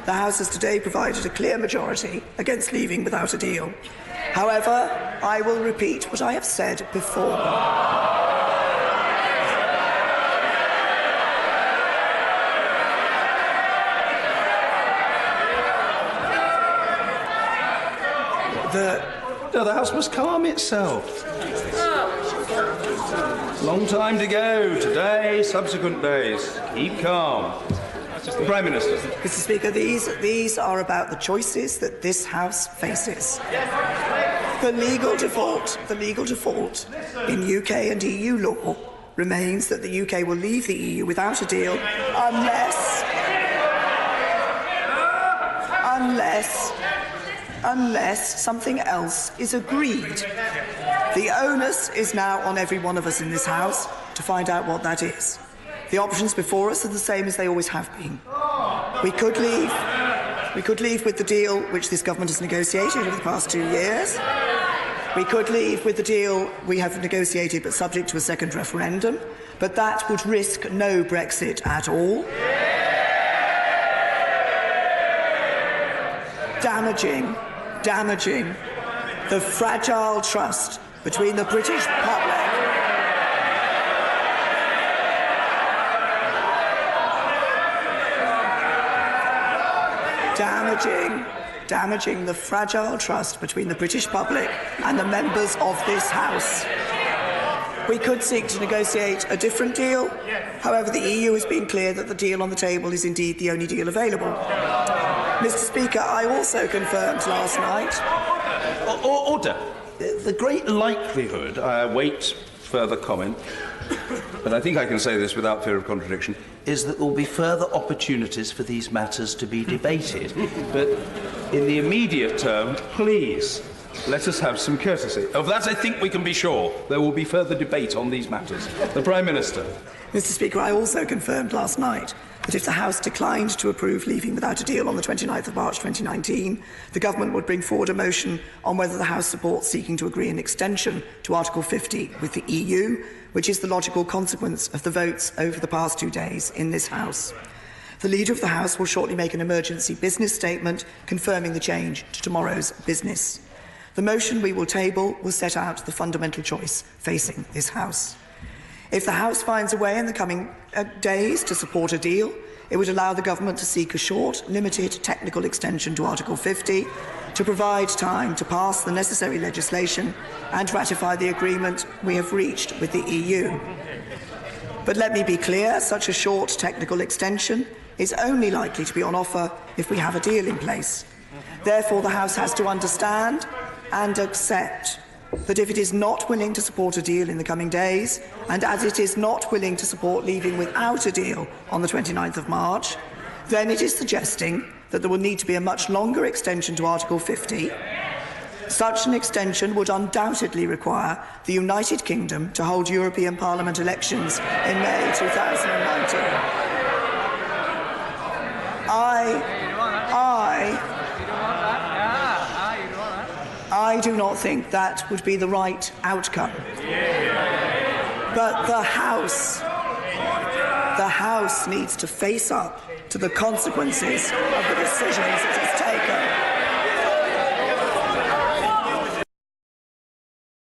the House has today provided a clear majority against leaving without a deal. However, I will repeat what I have said before. The House must calm itself. Long time to go. Today, subsequent days. Keep calm. The Prime Minister. Mr. Speaker, these are about the choices that this House faces. The legal default in UK and EU law remains that the UK will leave the EU without a deal unless something else is agreed. The onus is now on every one of us in this House to find out what that is. The options before us are the same as they always have been. We could leave with the deal which this government has negotiated over the past 2 years. We could leave with the deal we have negotiated but subject to a second referendum, but that would risk no Brexit at all. Damaging the fragile trust between the British public damaging the fragile trust between the British public and the members of this House. We could seek to negotiate a different deal. However, the EU has been clear that the deal on the table is indeed the only deal available. Mr. Speaker, I also confirmed last night... Order. The great likelihood, I await further comment, but I think I can say this without fear of contradiction, is that there will be further opportunities for these matters to be debated. But in the immediate term, please, let us have some courtesy. Of that, I think we can be sure. There will be further debate on these matters. The Prime Minister. Mr. Speaker, I also confirmed last night that if the House declined to approve leaving without a deal on the 29th of March 2019, the Government would bring forward a motion on whether the House supports seeking to agree an extension to Article 50 with the EU, which is the logical consequence of the votes over the past 2 days in this House. The Leader of the House will shortly make an emergency business statement confirming the change to tomorrow's business. The motion we will table will set out the fundamental choice facing this House. If the House finds a way in the coming days to support a deal, it would allow the Government to seek a short, limited technical extension to Article 50 to provide time to pass the necessary legislation and ratify the agreement we have reached with the EU. But let me be clear, such a short technical extension is only likely to be on offer if we have a deal in place. Therefore, the House has to understand and accept that if it is not willing to support a deal in the coming days, and as it is not willing to support leaving without a deal on the 29th of March, then it is suggesting that there will need to be a much longer extension to Article 50. Such an extension would undoubtedly require the United Kingdom to hold European Parliament elections in May 2019. I do not think that would be the right outcome. But the House needs to face up to the consequences of the decisions it has taken.